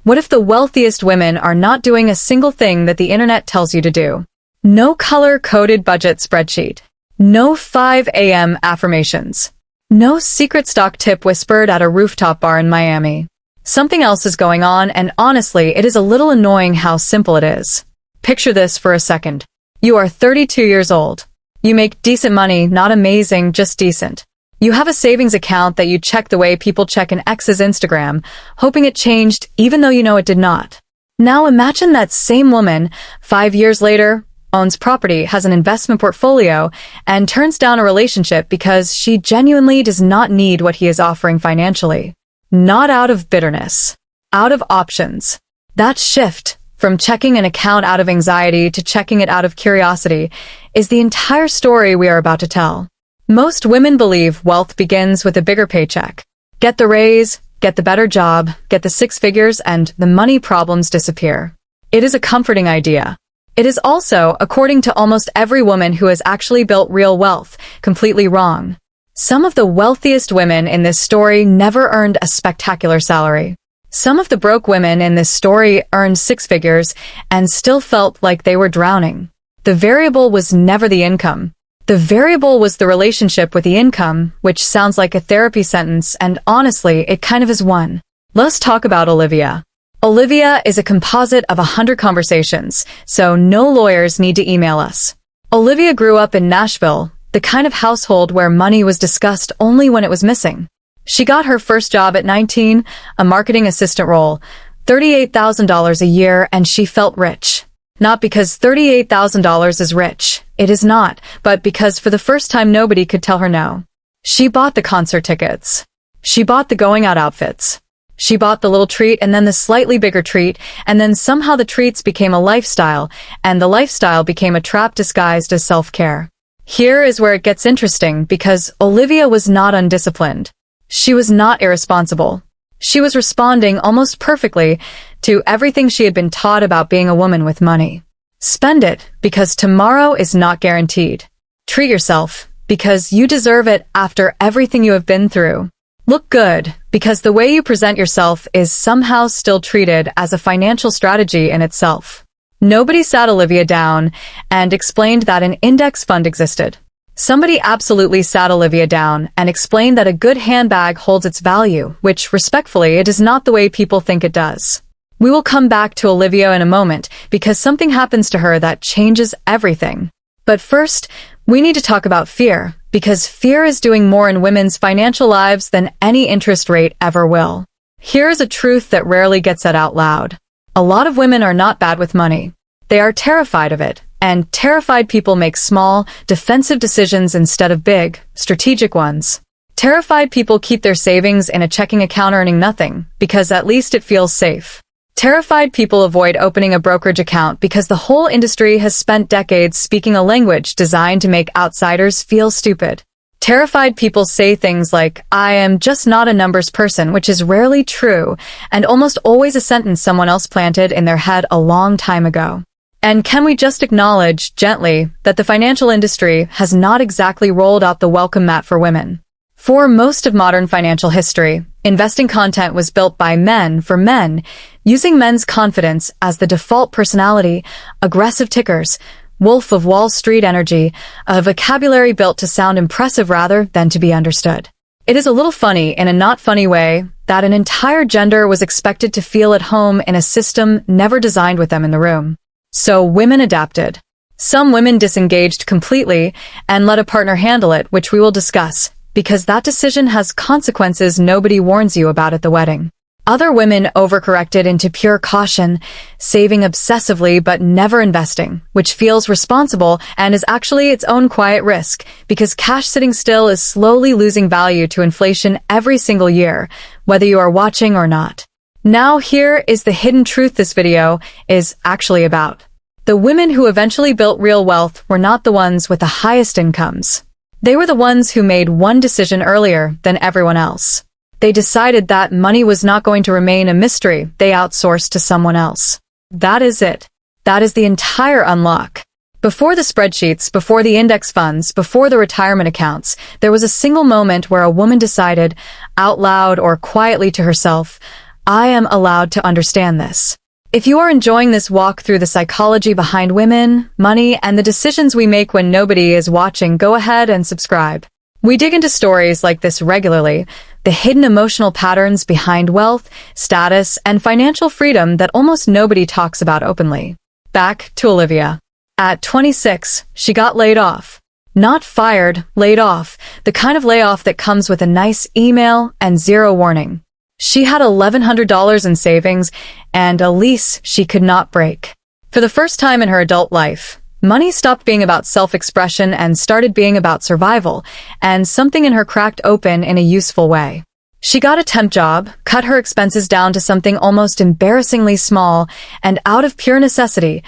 What if the wealthiest women are not doing a single thing that the internet tells you to do? No color-coded budget spreadsheet. No 5 a.m. affirmations. No secret stock tip whispered at a rooftop bar in Miami. Something else is going on, and honestly, it is a little annoying how simple it is. Picture this for a second. You are 32 years old. You make decent money, not amazing, just decent. You have a savings account that you check the way people check an ex's Instagram, hoping it changed even though you know it did not. Now imagine that same woman, 5 years later, owns property, has an investment portfolio, and turns down a relationship because she genuinely does not need what he is offering financially. Not out of bitterness. Out of options. That shift, from checking an account out of anxiety to checking it out of curiosity, is the entire story we are about to tell. Most women believe wealth begins with a bigger paycheck. Get the raise, get the better job, get the 6 figures, and the money problems disappear. It is a comforting idea. It is also, according to almost every woman who has actually built real wealth, completely wrong. Some of the wealthiest women in this story never earned a spectacular salary. Some of the broke women in this story earned 6 figures and still felt like they were drowning. The variable was never the income. The variable was the relationship with the income, which sounds like a therapy sentence, and honestly, it kind of is one. Let's talk about Olivia. Olivia is a composite of 100 conversations, so no lawyers need to email us. Olivia grew up in Nashville, the kind of household where money was discussed only when it was missing. She got her first job at 19, a marketing assistant role, $38,000 a year, and she felt rich. Not because $38,000 is rich. It is not, but because for the first time nobody could tell her no. She bought the concert tickets. She bought the going out outfits. She bought the little treat and then the slightly bigger treat, and then somehow the treats became a lifestyle, and the lifestyle became a trap disguised as self-care. Here is where it gets interesting, because Olivia was not undisciplined. She was not irresponsible. She was responding almost perfectly to everything she had been taught about being a woman with money. Spend it, because tomorrow is not guaranteed. Treat yourself, because you deserve it after everything you have been through. Look good, because the way you present yourself is somehow still treated as a financial strategy in itself. Nobody sat Olivia down and explained that an index fund existed. Somebody absolutely sat Olivia down and explained that a good handbag holds its value, which, respectfully, it is not the way people think it does. We will come back to Olivia in a moment, because something happens to her that changes everything. But first, we need to talk about fear, because fear is doing more in women's financial lives than any interest rate ever will. Here is a truth that rarely gets said out loud. A lot of women are not bad with money. They are terrified of it, and terrified people make small, defensive decisions instead of big, strategic ones. Terrified people keep their savings in a checking account earning nothing, because at least it feels safe. Terrified people avoid opening a brokerage account because the whole industry has spent decades speaking a language designed to make outsiders feel stupid. Terrified people say things like, "I am just not a numbers person," which is rarely true, and almost always a sentence someone else planted in their head a long time ago. And can we just acknowledge, gently, that the financial industry has not exactly rolled out the welcome mat for women? For most of modern financial history, investing content was built by men for men, using men's confidence as the default personality, aggressive tickers, Wolf of Wall Street energy, a vocabulary built to sound impressive rather than to be understood. It is a little funny, in a not funny way, that an entire gender was expected to feel at home in a system never designed with them in the room. So women adapted. Some women disengaged completely and let a partner handle it, which we will discuss, because that decision has consequences nobody warns you about at the wedding. Other women overcorrected into pure caution, saving obsessively but never investing, which feels responsible and is actually its own quiet risk, because cash sitting still is slowly losing value to inflation every single year, whether you are watching or not. Now here is the hidden truth this video is actually about. The women who eventually built real wealth were not the ones with the highest incomes. They were the ones who made one decision earlier than everyone else. They decided that money was not going to remain a mystery they outsourced to someone else. That is it. That is the entire unlock. Before the spreadsheets, before the index funds, before the retirement accounts, there was a single moment where a woman decided, out loud or quietly to herself, I am allowed to understand this. If you are enjoying this walk through the psychology behind women, money, and the decisions we make when nobody is watching, go ahead and subscribe. We dig into stories like this regularly, the hidden emotional patterns behind wealth, status, and financial freedom that almost nobody talks about openly. Back to Olivia. At 26, she got laid off. Not fired, laid off, the kind of layoff that comes with a nice email and zero warning. She had $1,100 in savings and a lease she could not break. For the first time in her adult life, money stopped being about self-expression and started being about survival, and something in her cracked open in a useful way. She got a temp job, cut her expenses down to something almost embarrassingly small, and out of pure necessity,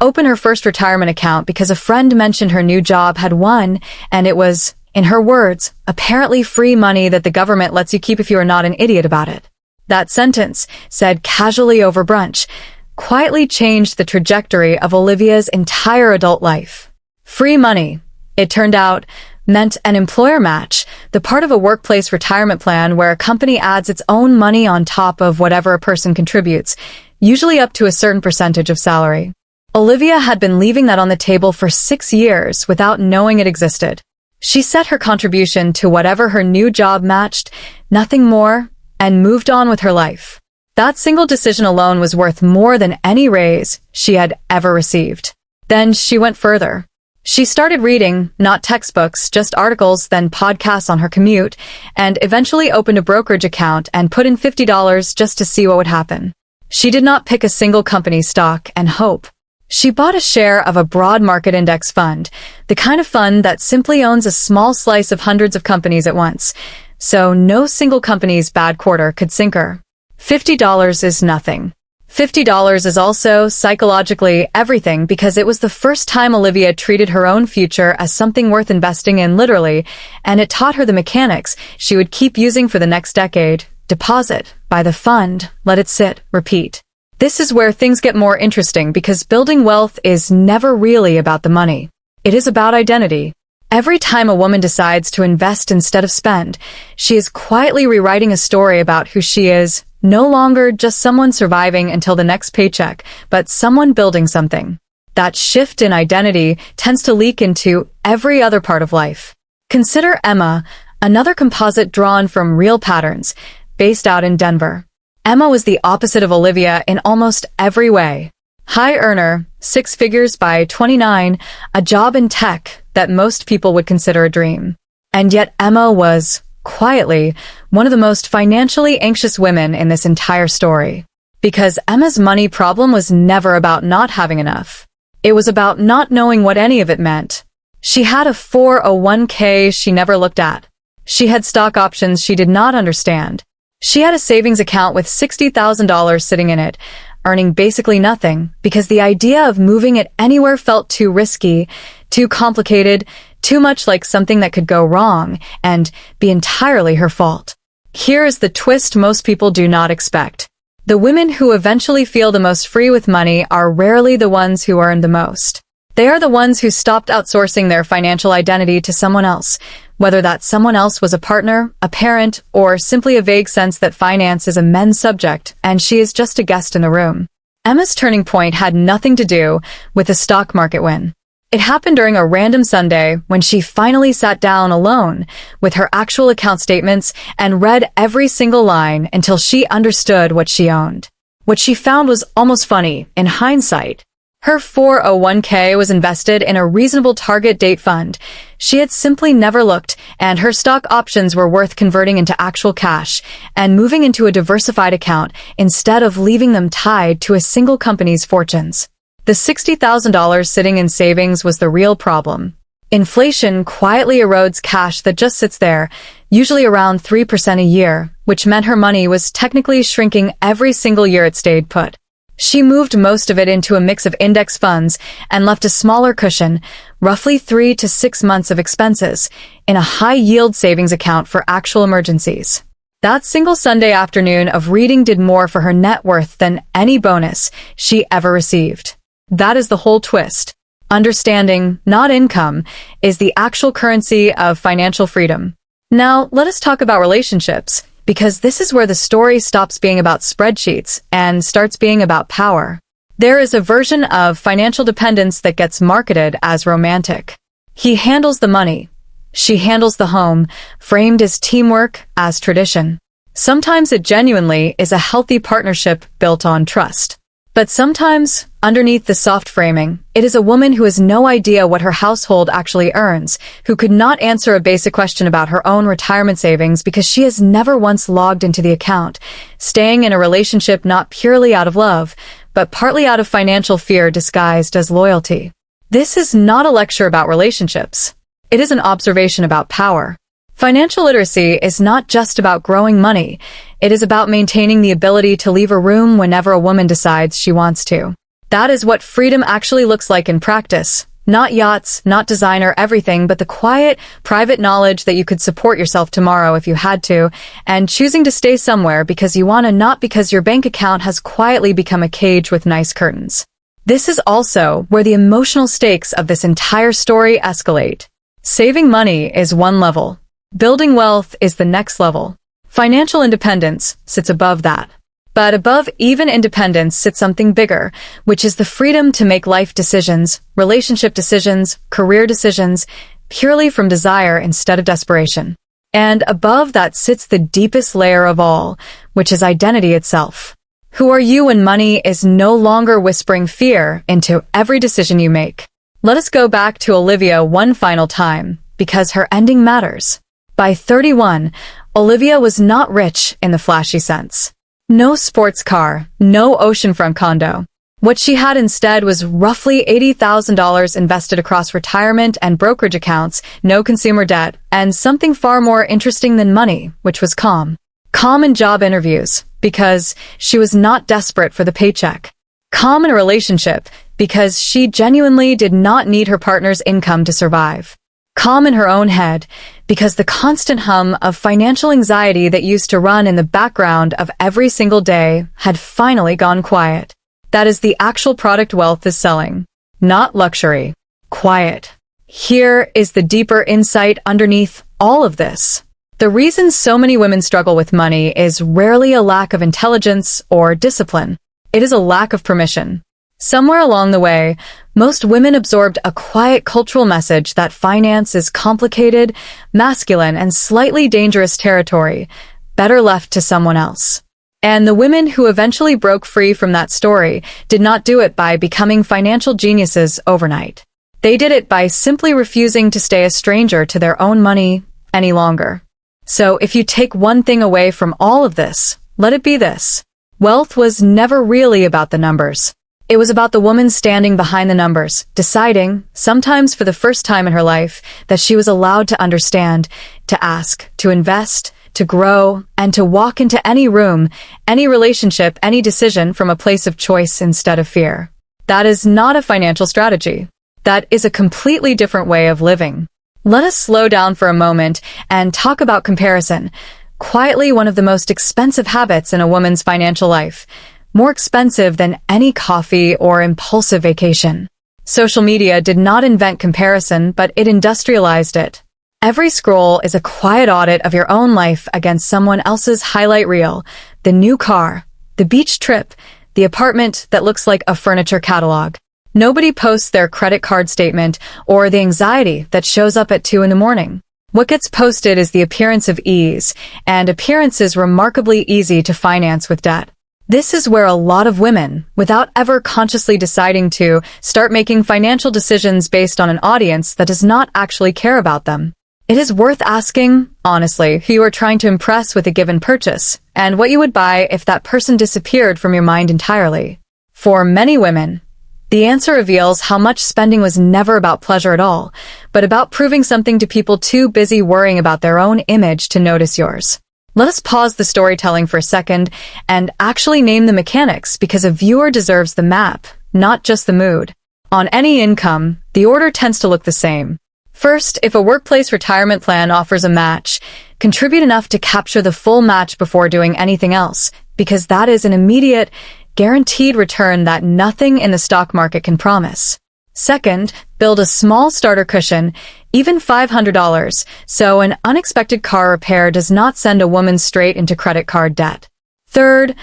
opened her first retirement account because a friend mentioned her new job had won, and it was, in her words, apparently free money that the government lets you keep if you are not an idiot about it. That sentence, said casually over brunch, quietly changed the trajectory of Olivia's entire adult life. Free money, it turned out, meant an employer match, the part of a workplace retirement plan where a company adds its own money on top of whatever a person contributes, usually up to a certain percentage of salary. Olivia had been leaving that on the table for 6 years without knowing it existed. She set her contribution to whatever her new job matched, nothing more, and moved on with her life. That single decision alone was worth more than any raise she had ever received. Then she went further. She started reading, not textbooks, just articles, then podcasts on her commute, and eventually opened a brokerage account and put in $50 just to see what would happen. She did not pick a single company's stock and hope. She bought a share of a broad market index fund, the kind of fund that simply owns a small slice of hundreds of companies at once, so no single company's bad quarter could sink her. $50 is nothing. $50 is also, psychologically, everything because it was the first time Olivia treated her own future as something worth investing in literally, and it taught her the mechanics she would keep using for the next decade. Deposit, buy the fund, let it sit, repeat. This is where things get more interesting because building wealth is never really about the money. It is about identity. Every time a woman decides to invest instead of spend, she is quietly rewriting a story about who she is, no longer just someone surviving until the next paycheck, but someone building something. That shift in identity tends to leak into every other part of life. Consider Emma, another composite drawn from real patterns, based out in Denver. Emma was the opposite of Olivia in almost every way. High earner, 6 figures by 29, a job in tech that most people would consider a dream. And yet Emma was, quietly, one of the most financially anxious women in this entire story. Because Emma's money problem was never about not having enough. It was about not knowing what any of it meant. She had a 401k she never looked at. She had stock options she did not understand. She had a savings account with $60,000 sitting in it, earning basically nothing, because the idea of moving it anywhere felt too risky, too complicated, too much like something that could go wrong and be entirely her fault. Here is the twist most people do not expect. The women who eventually feel the most free with money are rarely the ones who earn the most. They are the ones who stopped outsourcing their financial identity to someone else, whether that someone else was a partner, a parent, or simply a vague sense that finance is a men's subject and she is just a guest in the room. Emma's turning point had nothing to do with a stock market win. It happened during a random Sunday when she finally sat down alone with her actual account statements and read every single line until she understood what she owned. What she found was almost funny, in hindsight. Her 401k was invested in a reasonable target date fund. She had simply never looked, and her stock options were worth converting into actual cash and moving into a diversified account instead of leaving them tied to a single company's fortunes. The $60,000 sitting in savings was the real problem. Inflation quietly erodes cash that just sits there, usually around 3% a year, which meant her money was technically shrinking every single year it stayed put. She moved most of it into a mix of index funds and left a smaller cushion, roughly 3 to 6 months of expenses, in a high-yield savings account for actual emergencies. That single Sunday afternoon of reading did more for her net worth than any bonus she ever received. That is the whole twist. Understanding, not income, is the actual currency of financial freedom. Now, let us talk about relationships, because this is where the story stops being about spreadsheets and starts being about power. There is a version of financial dependence that gets marketed as romantic. He handles the money. She handles the home, framed as teamwork, as tradition. Sometimes it genuinely is a healthy partnership built on trust. But sometimes, underneath the soft framing, it is a woman who has no idea what her household actually earns, who could not answer a basic question about her own retirement savings because she has never once logged into the account, staying in a relationship not purely out of love, but partly out of financial fear disguised as loyalty. This is not a lecture about relationships. It is an observation about power. Financial literacy is not just about growing money. It is about maintaining the ability to leave a room whenever a woman decides she wants to. That is what freedom actually looks like in practice. Not yachts, not designer everything, but the quiet, private knowledge that you could support yourself tomorrow if you had to, and choosing to stay somewhere because you want to, not because your bank account has quietly become a cage with nice curtains. This is also where the emotional stakes of this entire story escalate. Saving money is one level. Building wealth is the next level. Financial independence sits above that. But above even independence sits something bigger, which is the freedom to make life decisions, relationship decisions, career decisions, purely from desire instead of desperation. And above that sits the deepest layer of all, which is identity itself. Who are you when money is no longer whispering fear into every decision you make? Let us go back to Olivia one final time, because her ending matters. By 31, Olivia was not rich in the flashy sense. No sports car, no oceanfront condo. What she had instead was roughly $80,000 invested across retirement and brokerage accounts, no consumer debt, and something far more interesting than money, which was calm. Calm in job interviews, because she was not desperate for the paycheck. Calm in a relationship, because she genuinely did not need her partner's income to survive. Calm in her own head, because the constant hum of financial anxiety that used to run in the background of every single day had finally gone quiet. That is the actual product wealth is selling. Not luxury. Quiet. Here is the deeper insight underneath all of this. The reason so many women struggle with money is rarely a lack of intelligence or discipline. It is a lack of permission. Somewhere along the way, most women absorbed a quiet cultural message that finance is complicated, masculine, and slightly dangerous territory, better left to someone else. And the women who eventually broke free from that story did not do it by becoming financial geniuses overnight. They did it by simply refusing to stay a stranger to their own money any longer. So if you take one thing away from all of this, let it be this. Wealth was never really about the numbers. It was about the woman standing behind the numbers, deciding, sometimes for the first time in her life, that she was allowed to understand, to ask, to invest, to grow, and to walk into any room, any relationship, any decision from a place of choice instead of fear. That is not a financial strategy. That is a completely different way of living. Let us slow down for a moment and talk about comparison. Quietly one of the most expensive habits in a woman's financial life. More expensive than any coffee or impulsive vacation. Social media did not invent comparison, but it industrialized it. Every scroll is a quiet audit of your own life against someone else's highlight reel. The new car, the beach trip, the apartment that looks like a furniture catalog. Nobody posts their credit card statement or the anxiety that shows up at 2 a.m. What gets posted is the appearance of ease, and appearance is remarkably easy to finance with debt. This is where a lot of women, without ever consciously deciding to, start making financial decisions based on an audience that does not actually care about them. It is worth asking, honestly, who you are trying to impress with a given purchase, and what you would buy if that person disappeared from your mind entirely. For many women, the answer reveals how much spending was never about pleasure at all, but about proving something to people too busy worrying about their own image to notice yours. Let us pause the storytelling for a second and actually name the mechanics, because a viewer deserves the map, not just the mood. On any income, the order tends to look the same. First, if a workplace retirement plan offers a match, contribute enough to capture the full match before doing anything else, because that is an immediate, guaranteed return that nothing in the stock market can promise. Second, build a small starter cushion, even $500, so an unexpected car repair does not send a woman straight into credit card debt. Third,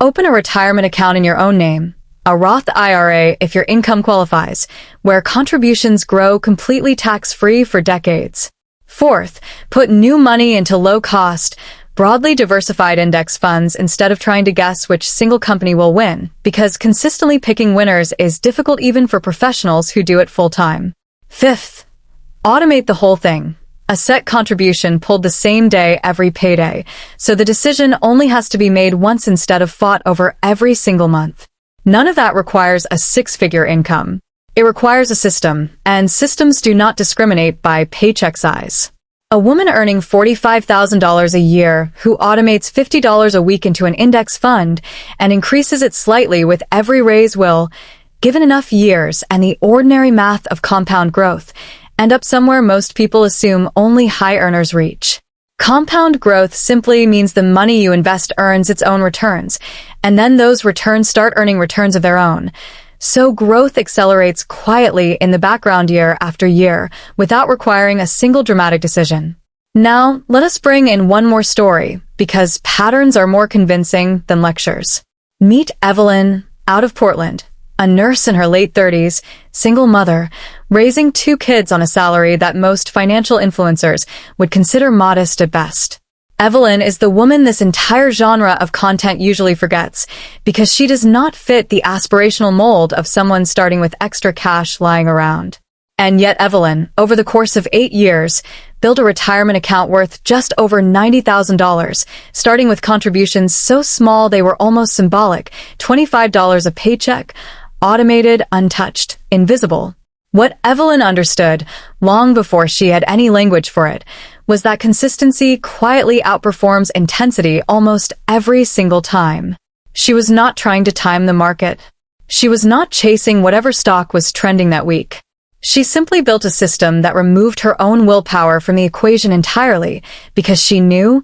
open a retirement account in your own name, a Roth IRA if your income qualifies, where contributions grow completely tax-free for decades. Fourth, put new money into low-cost, broadly diversified index funds instead of trying to guess which single company will win, because consistently picking winners is difficult even for professionals who do it full-time. Fifth, automate the whole thing. A set contribution pulled the same day every payday, so the decision only has to be made once instead of fought over every single month. None of that requires a six-figure income. It requires a system, and systems do not discriminate by paycheck size. A woman earning $45,000 a year who automates $50 a week into an index fund and increases it slightly with every raise will, given enough years and the ordinary math of compound growth, end up somewhere most people assume only high earners reach. Compound growth simply means the money you invest earns its own returns, and then those returns start earning returns of their own. So growth accelerates quietly in the background year after year, without requiring a single dramatic decision. Now, let us bring in one more story, because patterns are more convincing than lectures. Meet Evelyn, out of Portland, a nurse in her late 30s, single mother, raising 2 kids on a salary that most financial influencers would consider modest at best. Evelyn is the woman this entire genre of content usually forgets, because she does not fit the aspirational mold of someone starting with extra cash lying around. And yet Evelyn, over the course of 8 years, built a retirement account worth just over $90,000, starting with contributions so small they were almost symbolic, $25 a paycheck, automated, untouched, invisible. What Evelyn understood, long before she had any language for it, was that consistency quietly outperforms intensity almost every single time. She was not trying to time the market. She was not chasing whatever stock was trending that week. She simply built a system that removed her own willpower from the equation entirely, because she knew,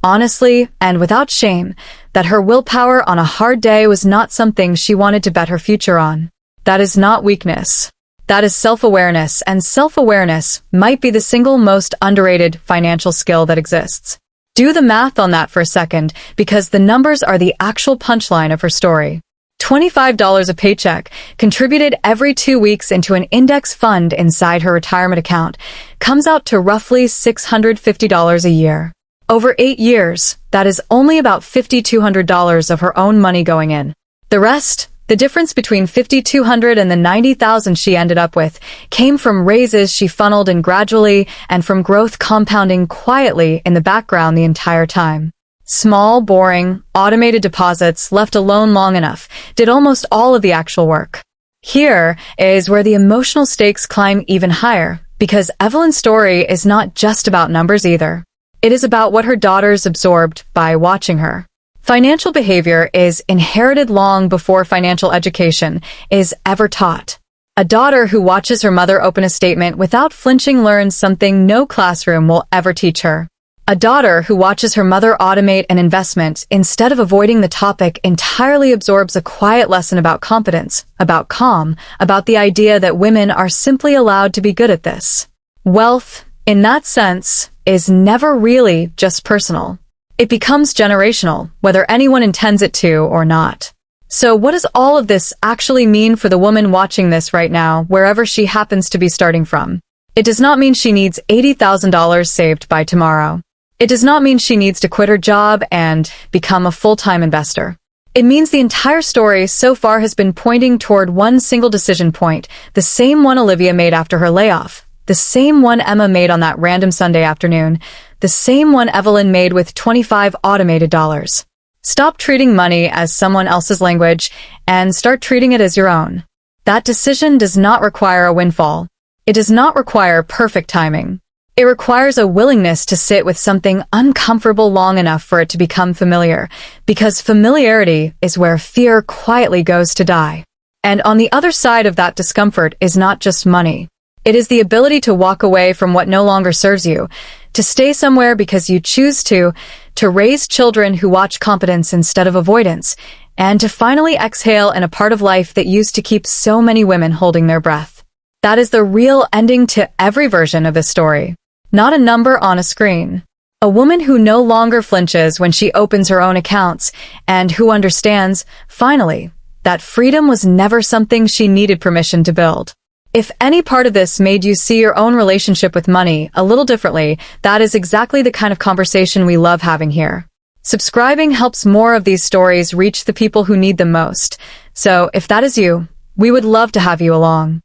honestly and without shame, that her willpower on a hard day was not something she wanted to bet her future on. That is not weakness. That is self-awareness, and self-awareness might be the single most underrated financial skill that exists. Do the math on that for a second, because the numbers are the actual punchline of her story. $25 a paycheck, contributed every 2 weeks into an index fund inside her retirement account, comes out to roughly $650 a year. Over 8 years, that is only about $5,200 of her own money going in. The rest, the difference between $5,200 and the $90,000 she ended up with, came from raises she funneled in gradually and from growth compounding quietly in the background the entire time. Small, boring, automated deposits left alone long enough did almost all of the actual work. Here is where the emotional stakes climb even higher, because Evelyn's story is not just about numbers either. It is about what her daughters absorbed by watching her. Financial behavior is inherited long before financial education is ever taught. A daughter who watches her mother open a statement without flinching learns something no classroom will ever teach her. A daughter who watches her mother automate an investment instead of avoiding the topic entirely absorbs a quiet lesson about competence, about calm, about the idea that women are simply allowed to be good at this. Wealth, in that sense, is never really just personal. It becomes generational, whether anyone intends it to or not. So what does all of this actually mean for the woman watching this right now, wherever she happens to be starting from? It does not mean she needs $80,000 saved by tomorrow. It does not mean she needs to quit her job and become a full-time investor. It means the entire story so far has been pointing toward one single decision point, the same one Olivia made after her layoff, the same one Emma made on that random Sunday afternoon, the same one Evelyn made with 25 automated dollars. Stop treating money as someone else's language and start treating it as your own. That decision does not require a windfall. It does not require perfect timing. It requires a willingness to sit with something uncomfortable long enough for it to become familiar, because familiarity is where fear quietly goes to die. And on the other side of that discomfort is not just money. It is the ability to walk away from what no longer serves you, to stay somewhere because you choose to raise children who watch competence instead of avoidance, and to finally exhale in a part of life that used to keep so many women holding their breath. That is the real ending to every version of this story. Not a number on a screen. A woman who no longer flinches when she opens her own accounts and who understands, finally, that freedom was never something she needed permission to build. If any part of this made you see your own relationship with money a little differently, that is exactly the kind of conversation we love having here. Subscribing helps more of these stories reach the people who need them most. So if that is you, we would love to have you along.